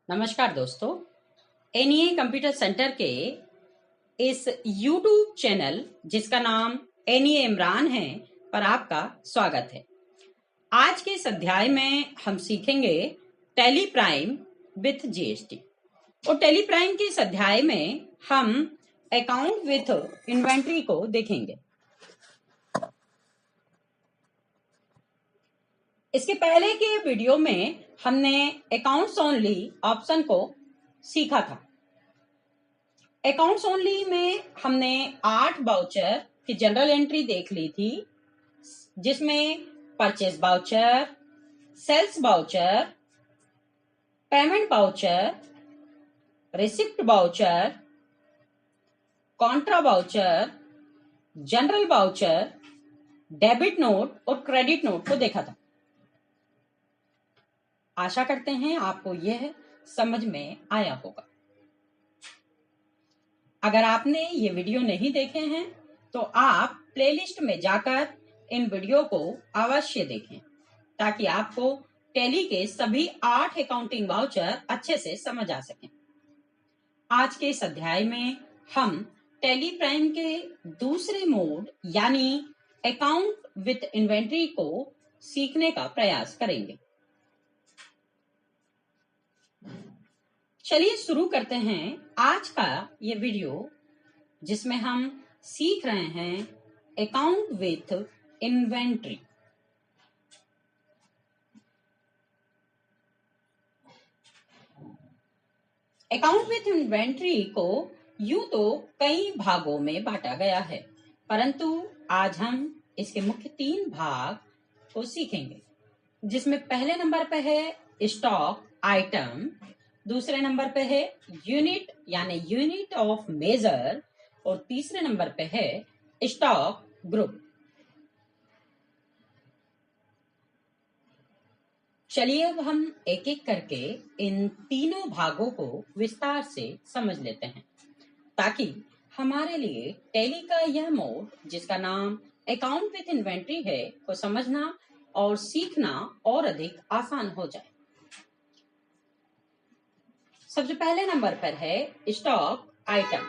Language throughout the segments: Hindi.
नमस्कार दोस्तों, एनईए कंप्यूटर सेंटर के इस यूट्यूब चैनल जिसका नाम एनईए इमरान है पर आपका स्वागत है। आज के इस अध्याय में हम सीखेंगे टैली प्राइम विथ जीएसटी। और टैली प्राइम के इस अध्याय में हम अकाउंट विथ इन्वेंट्री को देखेंगे। इसके पहले के वीडियो में हमने अकाउंट्स ओनली ऑप्शन को सीखा था। अकाउंट्स ओनली में हमने 8 वाउचर की जनरल एंट्री देख ली थी, जिसमें purchase voucher, sales voucher, payment voucher, receipt voucher, contra voucher, journal voucher, debit note और क्रेडिट नोट को देखा था। आशा करते हैं आपको यह समझ में आया होगा। अगर आपने ये वीडियो नहीं देखे हैं तो आप प्लेलिस्ट में जाकर इन वीडियो को अवश्य देखें ताकि आपको टैली के सभी 8 अकाउंटिंग वाउचर अच्छे से समझ आ सकें। आज के इस अध्याय में हम टैली प्राइम के दूसरे मोड यानी अकाउंट विथ इन्वेंट्री को सीखने का प्रयास करेंगे। चलिए शुरू करते हैं आज का ये वीडियो, जिसमें हम सीख रहे हैं account with inventory. Account with inventory को यूं तो कई भागों में बांटा गया है, परंतु आज हम इसके मुख्य 3 भाग को सीखेंगे, जिसमें पहले नंबर पे है स्टॉक आइटम, दूसरे नंबर पे है यूनिट यानी यूनिट ऑफ मेजर और तीसरे नंबर पे है स्टॉक ग्रुप। चलिए अब हम एक एक करके इन तीनों भागों को विस्तार से समझ लेते हैं ताकि हमारे लिए टैली का यह मोड जिसका नाम अकाउंट विथ इन्वेंट्री है को समझना और सीखना और अधिक आसान हो जाए। सबसे पहले नंबर पर है स्टॉक आइटम।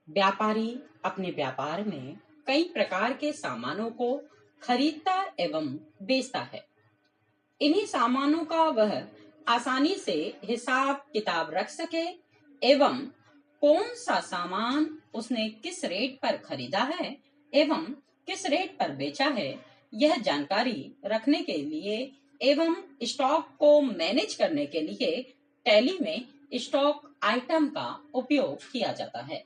व्यापारी अपने व्यापार में कई प्रकार के सामानों को खरीदता एवं बेचता है। इन्हीं सामानों का वह आसानी से हिसाब किताब रख सके एवं कौन सा सामान उसने किस रेट पर खरीदा है एवं किस रेट पर बेचा है, यह जानकारी रखने के लिए एवं स्टॉक को मैनेज करने के लिए टैली में स्टॉक आइटम का उपयोग किया जाता है।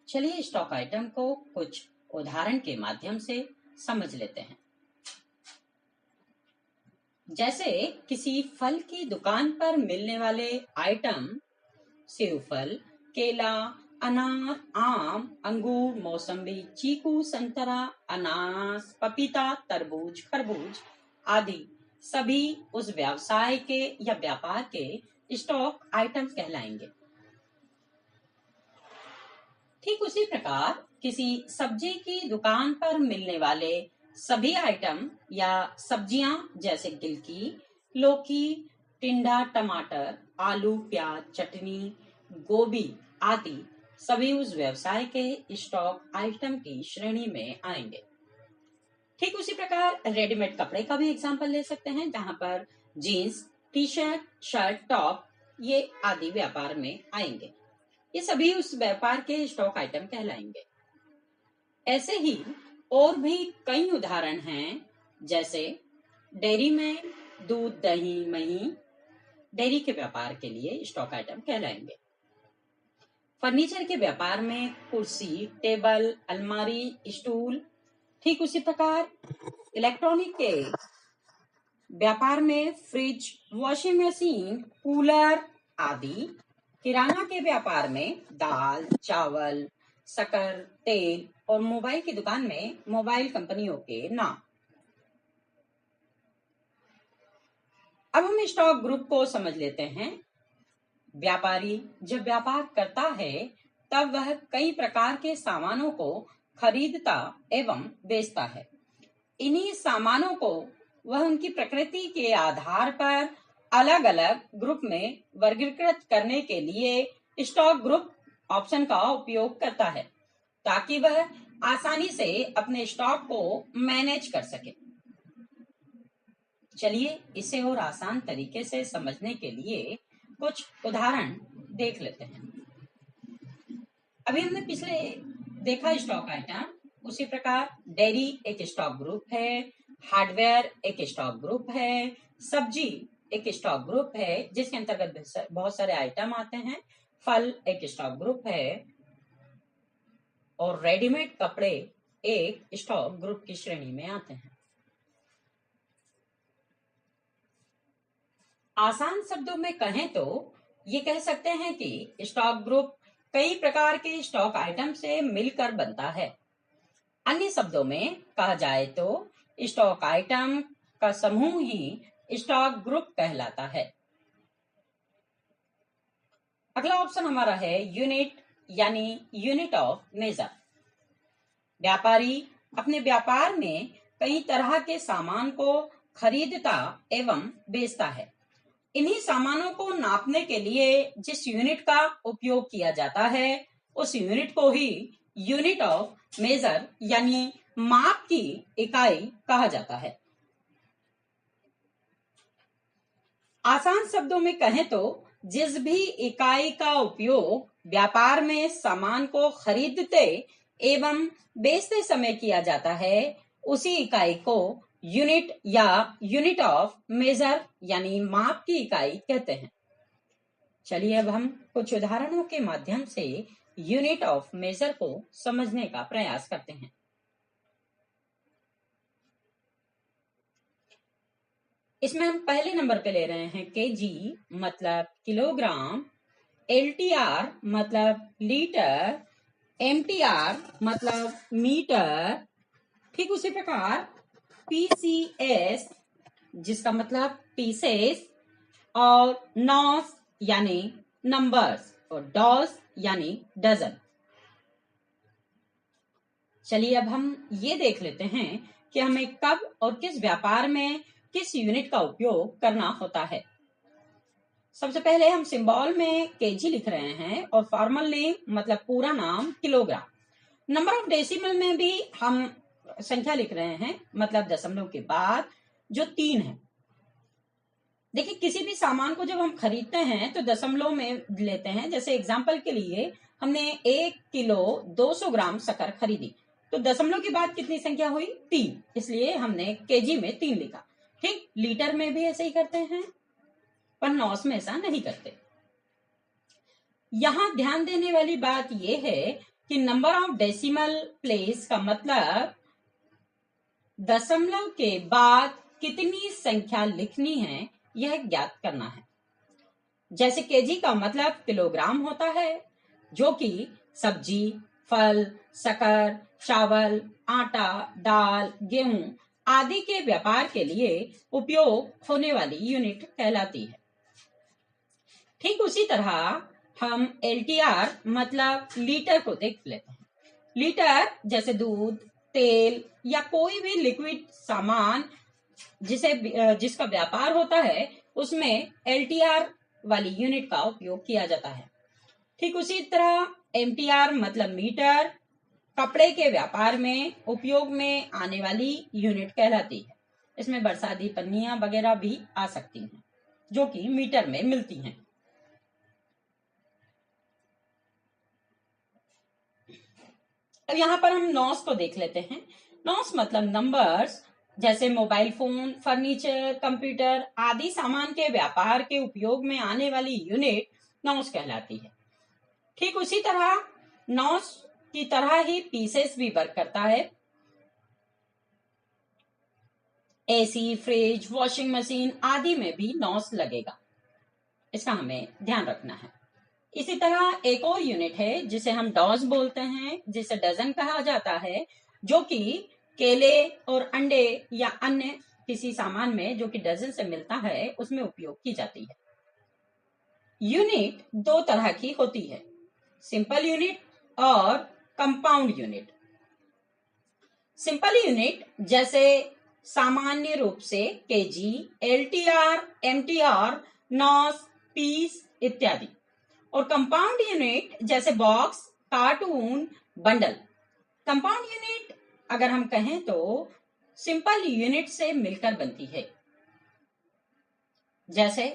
चलिए स्टॉक आइटम को कुछ उदाहरण के माध्यम से समझ लेते हैं। जैसे किसी फल की दुकान पर मिलने वाले आइटम सेब फल, केला, अनार, आम, अंगूर, मौसम्बी, चीकू, संतरा, अनानास, पपीता, तरबूज, खरबूज आदि सभी उस व्यवसाय के या व्यापार के स्टॉक आइटम कहलाएंगे। ठीक उसी प्रकार किसी सब्जी की दुकान पर मिलने वाले सभी आइटम या सब्जियां जैसे गिलकी, लौकी, टिंडा, टमाटर, आलू, प्याज, चटनी, गोभी आदि सभी उस व्यवसाय के स्टॉक आइटम की श्रेणी में आएंगे। ठीक उसी प्रकार रेडीमेड कपड़े का भी एग्जांपल ले सकते हैं, जहां पर jeans, T shirt, shirt, top ये आदि व्यापार में आएंगे। ये सभी उस व्यापार के स्टॉक आइटम कहलाएंगे। ऐसे ही और भी कई उदाहरण हैं, जैसे डेयरी में दूध, दही, मही डेयरी के व्यापार के लिए स्टॉक आइटम कहलाएंगे। फर्नीचर के व्यापार में कुर्सी, टेबल, अलमारी, स्टूल। ठीक उसी प्रकार इलेक्ट्रॉनिक के व्यापार में फ्रिज, वॉशिंग मशीन, कूलर आदि। किराना के व्यापार में दाल, चावल, शक्कर, तेल और मोबाइल की दुकान में मोबाइल कंपनियों के नाम। अब हम स्टॉक ग्रुप को समझ लेते हैं। व्यापारी जब व्यापार करता है तब वह कई प्रकार के सामानों को खरीदता एवं बेचता है। इन्हीं सामानों को वह उनकी प्रकृति के आधार पर अलग अलग ग्रुप में वर्गीकृत करने के लिए स्टॉक ग्रुप ऑप्शन का उपयोग करता है ताकि वह आसानी से अपने स्टॉक को मैनेज कर सके। चलिए इसे और आसान तरीके से समझने के लिए कुछ उदाहरण देख लेते हैं। अभी हमने पिछले देखा स्टॉक आइटम, उसी प्रकार डेयरी एक स्टॉक ग्रुप है, हार्डवेयर एक स्टॉक ग्रुप है, सब्जी एक स्टॉक ग्रुप है जिसके अंतर्गत बहुत सारे आइटम आते हैं, फल एक स्टॉक ग्रुप है और रेडीमेड कपड़े एक स्टॉक ग्रुप की श्रेणी में आते हैं। आसान शब्दों में कहें तो ये कह सकते हैं कि स्टॉक ग्रुप कई प्रकार के स्टॉक आइटम से मिलकर बनता है। अन्य शब्दों में कहा जाए तो स्टॉक आइटम का समूह ही स्टॉक ग्रुप कहलाता है। अगला ऑप्शन हमारा है यूनिट यानी यूनिट ऑफ मेजर। व्यापारी अपने व्यापार में कई तरह के सामान को खरीदता एवं बेचता है। इन्हीं सामानों को नापने के लिए जिस यूनिट का उपयोग किया जाता है उस यूनिट को ही यूनिट ऑफ मेजर यानी माप की इकाई कहा जाता है। आसान शब्दों में कहें तो जिस भी इकाई का उपयोग व्यापार में सामान को खरीदते एवं बेचते समय किया जाता है उसी इकाई को यूनिट या यूनिट ऑफ मेजर यानी माप की इकाई कहते हैं। चलिए अब हम कुछ उदाहरणों के माध्यम से यूनिट ऑफ मेजर को समझने का प्रयास करते हैं। इसमें हम पहले नंबर पे ले रहे हैं केजी मतलब किलोग्राम, एलटीआर मतलब लीटर, एमटीआर मतलब मीटर, ठीक उसी प्रकार पीसीएस जिसका मतलब पीसेस और नॉस यानी नंबर्स और डॉस यानी डजन। चलिए अब हम ये देख लेते हैं कि हमें कब और किस व्यापार में किस यूनिट का उपयोग करना होता है। सबसे पहले हम सिंबल में केजी लिख रहे हैं और फॉर्मल नेम मतलब पूरा नाम किलोग्राम। नंबर ऑफ डेसिमल में भी हम संख्या लिख रहे हैं मतलब दशमलव के बाद जो 3 है। देखिए किसी भी सामान को जब हम खरीदते हैं तो दशमलव में लेते हैं। जैसे एग्जांपल के लिए हमने 1 किलो 200 ग्राम शक्कर खरीदी तो दशमलव के बाद कितनी संख्या हुई 3, इसलिए हमने केजी में 3 लिखा। ठीक लीटर में भी ऐसे ही करते हैं पर नॉस में ऐसा नहीं करते। यहां ध्यान देने वाली बात यह है कि नंबर ऑफ डेसिमल प्लेस का मतलब दशमलव के बाद कितनी संख्या लिखनी है यह ज्ञात करना है। जैसे केजी का मतलब किलोग्राम होता है जो कि सब्जी, फल, शक्कर, चावल, आटा, दाल, गेहूं आदि के व्यापार के लिए उपयोग होने वाली यूनिट कहलाती है। ठीक उसी तरह हम एलटीआर मतलब लीटर को देख लेते हैं। लीटर जैसे दूध, तेल या कोई भी लिक्विड सामान जिसका व्यापार होता है उसमें एलटीआर वाली यूनिट का उपयोग किया जाता है। ठीक उसी तरह एमटीआर मतलब मीटर कपड़े के व्यापार में उपयोग में आने वाली यूनिट कहलाती है। इसमें बरसाती पन्नियां वगैरह भी आ सकती हैं जो कि मीटर में मिलती हैं। अब यहाँ पर हम नॉस को देख लेते हैं। नॉस मतलब नंबर्स जैसे मोबाइल फोन, फर्नीचर, कंप्यूटर आदि सामान के व्यापार के उपयोग में आने वाली यूनिट नॉस कहलाती है। ठीक उसी तरह नॉस की तरह ही पीसेस भी वर्क करता है। एसी, फ्रिज, वॉशिंग मशीन आदि में भी नॉस लगेगा, इसका हमें ध्यान रखना है। इसी तरह एक और यूनिट है जिसे हम डॉज बोलते हैं, जिसे डजन कहा जाता है, जो कि केले और अंडे या अन्य किसी सामान में जो कि डजन से मिलता है उसमें उपयोग की जाती है। यूनिट 2 तरह की होती है, सिंपल यूनिट और कंपाउंड यूनिट। सिंपल यूनिट जैसे सामान्य रूप से केजी, एलटीआर, एमटीआर, नॉस, पीस इत्यादि। और कंपाउंड यूनिट जैसे box, cartoon, bundle. Compound unit अगर हम कहें तो सिंपल यूनिट से मिलकर बनती है। जैसे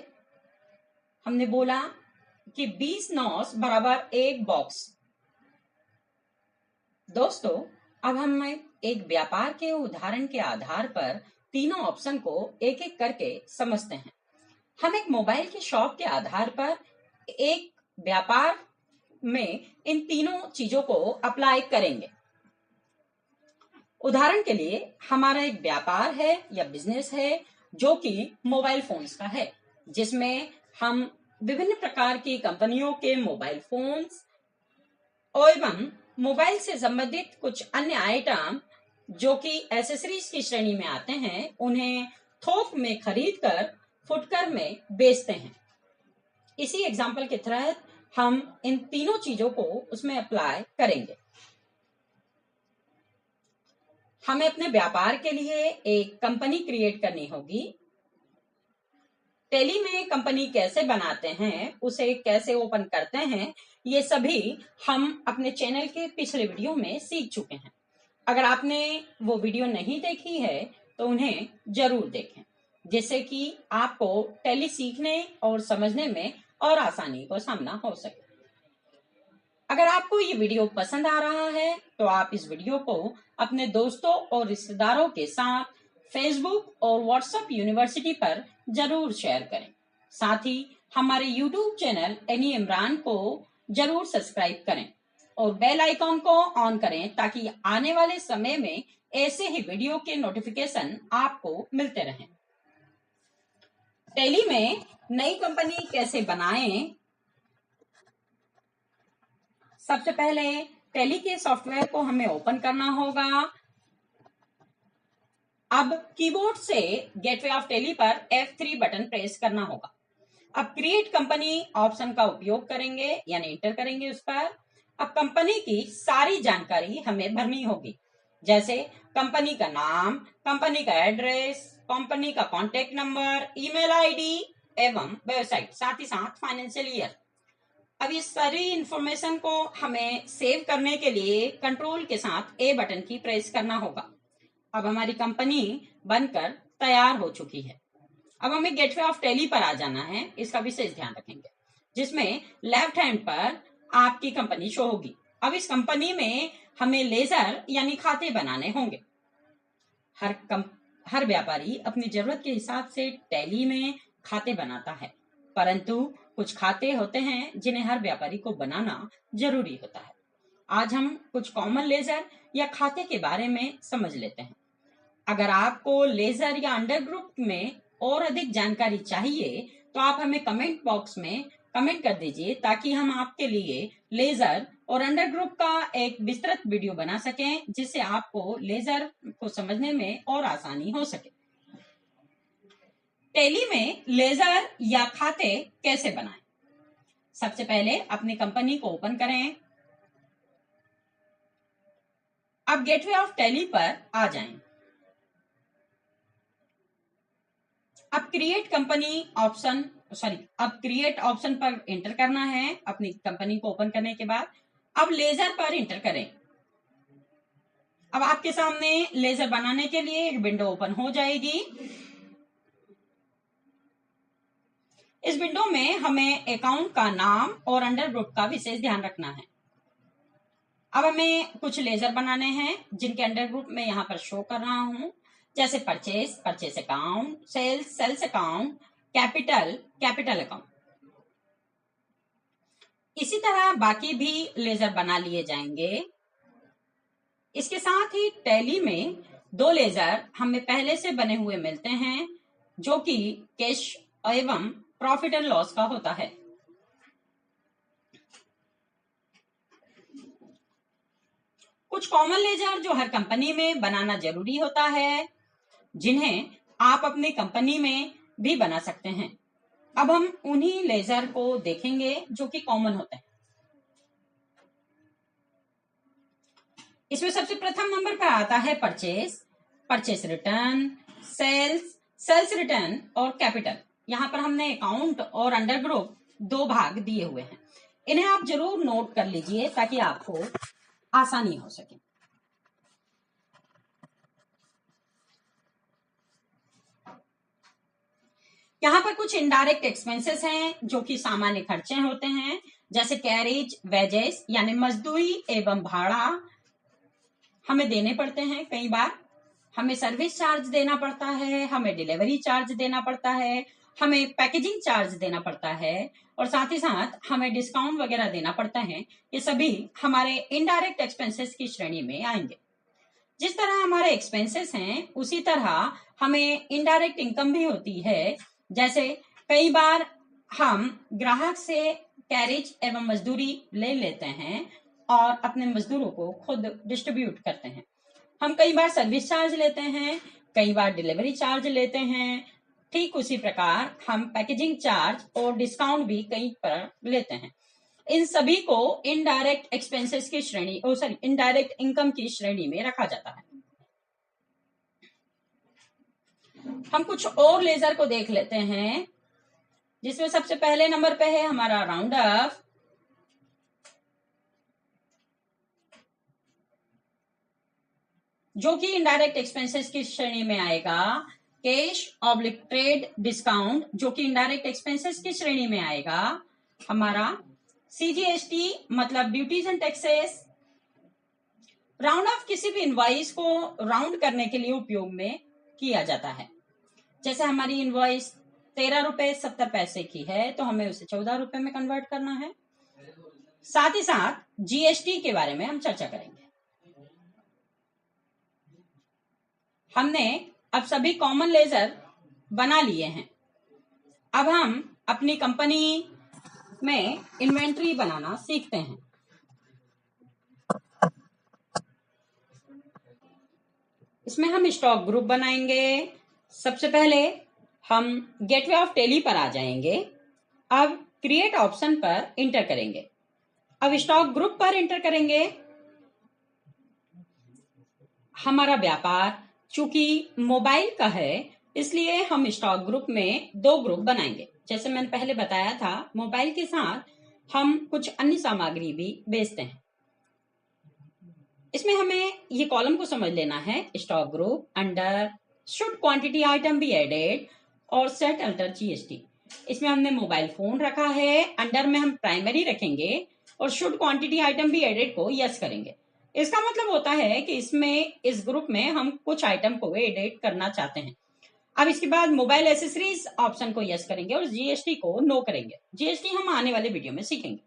हमने बोला कि 20 नॉस बराबर 1 बॉक्स। दोस्तों, अब हम एक व्यापार के उदाहरण के आधार पर तीनों ऑप्शन को एक एक करके समझते हैं। हम एक मोबाइल की शॉप के आधार पर एक व्यापार में इन तीनों चीजों को अप्लाई करेंगे। उदाहरण के लिए हमारा एक व्यापार है या बिजनेस है जो कि मोबाइल फोन्स का है, जिसमें हम विभिन्न प्रकार की कंपनियों के मोबाइल फोन्स एवं मोबाइल से संबंधित कुछ अन्य आइटम जो कि एसेसरीज की श्रेणी में आते हैं, उन्हें थोक में खरीदकर फुटकर में बेचते हैं। इसी एग्जाम्पल के तहत हम इन तीनों चीजों को उसमें अप्लाई करेंगे। हमें अपने व्यापार के लिए एक कंपनी क्रिएट करनी होगी। टेली में कंपनी कैसे बनाते हैं, उसे कैसे ओपन करते हैं, ये सभी हम अपने चैनल के पिछले वीडियो में सीख चुके हैं। अगर आपने वो वीडियो नहीं देखी है तो उन्हें जरूर देखें, जिससे कि आपको टेली सीखने और समझने में और आसानी को सामना हो सके। अगर आपको ये वीडियो पसंद आ रहा है तो आप इस वीडियो को अपने दोस्तों और रिश्तेदारों के साथ फेसबुक और व्हाट्सएप यूनिवर्सिटी पर जरूर शेयर करें। साथ ही हमारे यूट्यूब चैनल एनी इमरान को जरूर सब्सक्राइब करें और बेल आइकॉन को ऑन करें ताकि आने वाले समय में ऐसे ही वीडियो के नोटिफिकेशन आपको मिलते रहें। टेली में नई कंपनी कैसे बनाएं? सबसे पहले टेली के सॉफ्टवेयर को हमें ओपन करना होगा। अब कीबोर्ड से गेटवे ऑफ टेली पर F3 बटन प्रेस करना होगा। अब क्रिएट कंपनी ऑप्शन का उपयोग करेंगे, यानी एंटर करेंगे उस पर। अब कंपनी की सारी जानकारी हमें भरनी होगी, जैसे कंपनी का नाम, कंपनी का एड्रेस, कंपनी का कॉन्टेक्ट नंबर, ईमेल आईडी एवं वेबसाइट, साथ ही साथ फाइनेंशियल ईयर। अब ये सारी इंफॉर्मेशन को हमें सेव करने के लिए कंट्रोल के साथ A बटन की प्रेस करना होगा। अब हमारी कंपनी बनकर तैयार हो चुकी है। अब हमें गेटवे ऑफ टेली पर आ जाना है, इसका विशेष ध्यान रखेंगे, जिसमें लेफ्ट हैंड पर आपकी कंपनी शो होगी। अब इस कंपनी में हमें लेजर यानी खाते बनाने होंगे। हर व्यापारी अपनी जरूरत के हिसाब से टेली में खाते बनाता है, परंतु कुछ खाते होते हैं जिन्हें हर व्यापारी को बनाना जरूरी होता है। आज हम कुछ कॉमन लेजर या खाते के बारे में समझ लेते हैं। अगर आपको लेजर या अंडर ग्रुप में और अधिक जानकारी चाहिए तो आप हमें कमेंट बॉक्स में कमेंट कर दीजिए, ताकि हम आपके लिए लेजर और अंडर ग्रुप का एक विस्तृत वीडियो बना सकें, जिससे आपको लेजर को समझने में और आसानी हो सके। टेली में लेजर या खाते कैसे बनाएं? सबसे पहले अपनी कंपनी को ओपन करें। अब गेटवे ऑफ टेली पर आ जाएं। अब क्रिएट ऑप्शन पर एंटर करना है अपनी कंपनी को ओपन करने के बाद। अब लेजर पर एंटर करें। अब आपके सामने लेजर बनाने के लिए एक विंडो ओपन हो जाएगी। इस विंडो में हमें अकाउंट का नाम और अंडर ग्रुप का विशेष ध्यान रखना है। अब हमें कुछ लेजर बनाने हैं जिनके अंडर ग्रुप में यहाँ पर शो कर रहा हूं, जैसे purchase account, sales account, capital account. इसी तरह बाकी भी लेजर बना लिए जाएंगे। इसके साथ ही टैली में 2 लेजर हमें पहले से बने हुए मिलते हैं, जो कि कैश एवं प्रॉफिट एंड लॉस का होता है। कुछ कॉमन लेजर जो हर कंपनी में बनाना जरूरी होता है, जिन्हें आप अपनी कंपनी में भी बना सकते हैं। अब हम उन्हीं लेजर को देखेंगे जो कि कॉमन होते हैं। इसमें सबसे प्रथम नंबर पर आता है purchase. Purchase return, sales return और कैपिटल। यहाँ पर हमने अकाउंट और अंडर ग्रुप दो भाग दिए हुए हैं। इन्हें आप जरूर नोट कर लीजिए ताकि आपको आसानी हो सके। यहाँ पर कुछ इनडायरेक्ट एक्सपेंसेस हैं जो कि सामान्य खर्चे होते हैं, जैसे कैरेज वेजेस यानी मजदूरी एवं भाड़ा हमें देने पड़ते हैं। कई बार हमें सर्विस चार्ज देना पड़ता है, हमें डिलीवरी चार्ज देना पड़ता है, हमें पैकेजिंग चार्ज देना पड़ता है और साथ ही साथ हमें डिस्काउंट वगैरह देना पड़ता है। ये सभी हमारे इनडायरेक्ट एक्सपेंसेस की श्रेणी में आएंगे। जिस तरह हमारे एक्सपेंसेस हैं उसी तरह हमें इनडायरेक्ट इनकम भी होती है। जैसे कई बार हम ग्राहक से कैरेज एवं मजदूरी ले लेते हैं और अपने मजदूरों को खुद डिस्ट्रीब्यूट करते हैं। हम कई बार सर्विस चार्ज लेते हैं, कई बार डिलीवरी चार्ज लेते हैं। ठीक उसी प्रकार हम पैकेजिंग चार्ज और डिस्काउंट भी कई पर लेते हैं। इन सभी को इनडायरेक्ट एक्सपेंसेस की श्रेणी इनडायरेक्ट इनकम की श्रेणी में रखा जाता है। हम कुछ और लेजर को देख लेते हैं, जिसमें सबसे पहले नंबर पे है हमारा राउंड ऑफ, जो कि इनडायरेक्ट एक्सपेंसेस की श्रेणी में आएगा। कैश ऑब्लिक ट्रेड डिस्काउंट, जो कि इनडायरेक्ट एक्सपेंसेस की श्रेणी में आएगा। हमारा सीजीएसटी मतलब duties and taxes. Round of किसी भी इनवॉइस को राउंड करने के लिए उपयोग में किया जाता है। जैसे हमारी इनवॉइस 13 रुपए 70 पैसे की है तो हमें उसे 14 रुपए में कन्वर्ट करना है। साथ ही साथ जीएसटी के बारे में हम चर्चा करेंगे। हमने अब सभी कॉमन लेजर बना लिए हैं। अब हम अपनी कंपनी में इन्वेंट्री बनाना सीखते हैं। इसमें हम स्टॉक ग्रुप बनाएंगे। सबसे पहले हम गेटवे ऑफ टैली पर आ जाएंगे। अब क्रिएट ऑप्शन पर इंटर करेंगे। अब स्टॉक ग्रुप पर इंटर करेंगे। हमारा व्यापार चूंकि मोबाइल का है इसलिए हम स्टॉक ग्रुप में दो ग्रुप बनाएंगे। जैसे मैंने पहले बताया था, मोबाइल के साथ हम कुछ अन्य सामग्री भी बेचते हैं। इसमें हमें ये कॉलम को समझ लेना है। Stock group under should quantity item be added और सेट अल्टर जीएसटी। इसमें हमने मोबाइल फोन रखा है, अंडर में हम प्राइमरी रखेंगे और should quantity item be added को यस करेंगे। इसका मतलब होता है कि इस ग्रुप में हम कुछ आइटम को एडिट करना चाहते हैं। अब इसके बाद मोबाइल एसेसरीज ऑप्शन को यस करेंगे और जीएसटी को नो करेंगे। जीएसटी हम आने वाले वीडियो में सीखेंगे।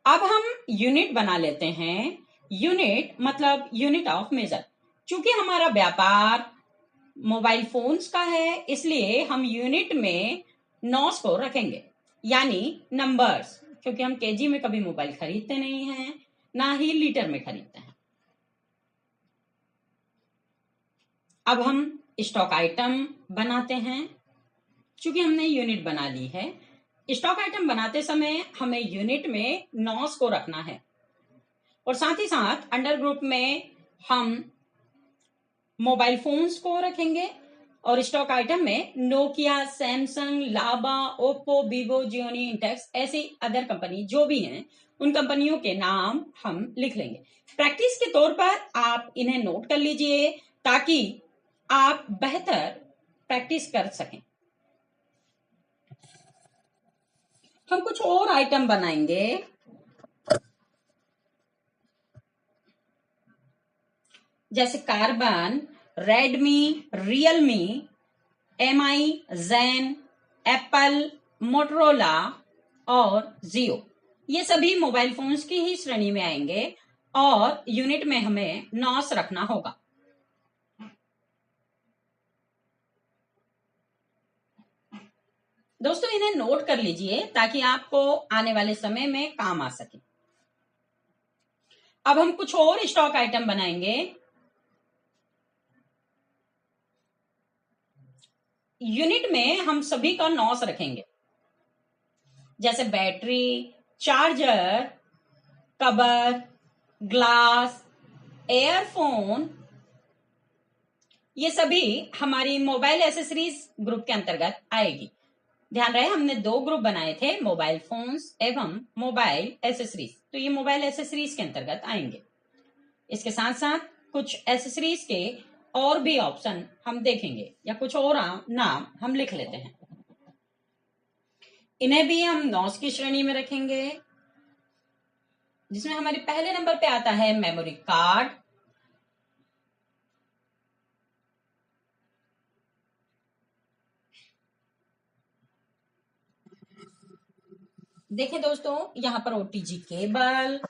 अब हम यूनिट बना लेते हैं। यूनिट मतलब यूनिट ऑफ मेजर। चूंकि हमारा व्यापार मोबाइल फोन्स का है इसलिए हम यूनिट में नॉस को रखेंगे, यानी नंबर्स, क्योंकि हम केजी में कभी मोबाइल खरीदते नहीं हैं, ना ही लीटर में खरीदते हैं। अब हम स्टॉक आइटम बनाते हैं। चूंकि हमने यूनिट बना ली है, स्टॉक आइटम बनाते समय हमें यूनिट में नॉस को रखना है और साथ ही साथ अंडर ग्रुप में हम मोबाइल फोन्स को रखेंगे और स्टॉक आइटम में नोकिया, सैमसंग, लाबा, ओप्पो, वीवो, जियोनी, इंटेक्स ऐसी अदर कंपनी जो भी हैं उन कंपनियों के नाम हम लिख लेंगे। प्रैक्टिस के तौर पर आप इन्हें नोट कर लीजिए ताकि आप बेहतर प्रैक्टिस कर सकें। हम कुछ और आइटम बनाएंगे। जैसे कार्बन, रेडमी, रियलमी, एमआई, जेन, एप्पल, मोटरोला और जियो, ये सभी मोबाइल फोन्स की ही श्रेणी में आएंगे और यूनिट में हमें नॉस रखना होगा। दोस्तों इन्हें नोट कर लीजिए ताकि आपको आने वाले समय में काम आ सके। अब हम कुछ और स्टॉक आइटम बनाएंगे। यूनिट में हम सभी का नॉस रखेंगे, जैसे battery, charger, cover, glass, earphone, ये सभी हमारी मोबाइल एसेसरीज ग्रुप के अंतर्गत आएगी। ध्यान रहे हमने दो ग्रुप बनाए थे, मोबाइल फोन्स एवं मोबाइल एसेसरीज, तो ये मोबाइल एसेसरीज के अंतर्गत आएंगे। इसके साथ साथ कुछ एसेसरीज के और भी ऑप्शन हम देखेंगे या कुछ और नाम हम लिख लेते हैं। इन्हें भी हम नॉस की श्रेणी में रखेंगे, जिसमें हमारे पहले नंबर पे आता है मेमोरी कार्ड, देखें दोस्तों यहां पर ओटीजी केबल,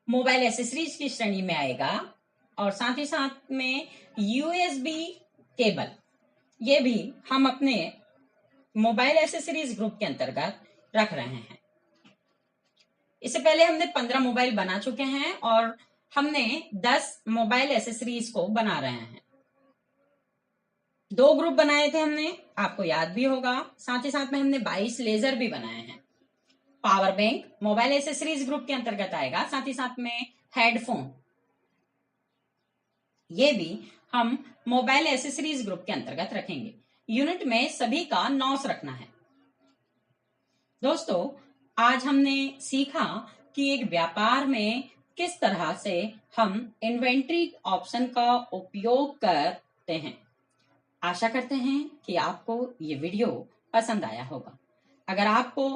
मोबाइल एसेसरीज की श्रेणी में आएगा, और साथ ही साथ में यूएसबी केबल, ये भी हम अपने मोबाइल एसेसरीज ग्रुप के अंतर्गत रख रहे हैं। इससे पहले हमने 15 मोबाइल बना चुके हैं और हमने 10 मोबाइल एसेसरीज को बना रहे हैं। 2 ग्रुप बनाए थे हमने, आपको याद भी होगा। साथ ही साथ में हमने 22 लेजर भी बनाए हैं। Power bank mobile accessories group के अंतर्गत आएगा, साथ ही साथ में हेडफोन, ये भी हम मोबाइल एसेसरीज ग्रुप के अंतर्गत रखेंगे। यूनिट में सभी का 9 रखना है। दोस्तों आज हमने सीखा कि एक व्यापार में किस तरह से हम इन्वेंट्री ऑप्शन का उपयोग करते हैं। आशा करते हैं कि आपको ये वीडियो पसंद आया होगा। अगर आपको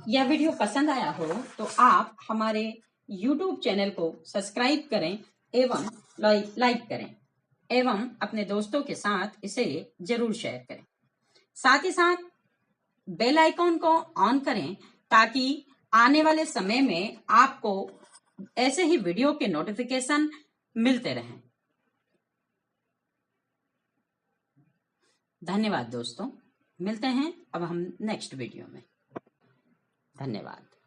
यह वीडियो पसंद आया हो तो आप हमारे YouTube चैनल को सब्सक्राइब करें एवं लाइक करें एवं अपने दोस्तों के साथ इसे जरूर शेयर करें। साथ ही साथ बेल आइकॉन को ऑन करें ताकि आने वाले समय में आपको ऐसे ही वीडियो के नोटिफिकेशन मिलते रहें। धन्यवाद दोस्तों, मिलते हैं अब हम नेक्स्ट वीडियो में। धन्यवाद।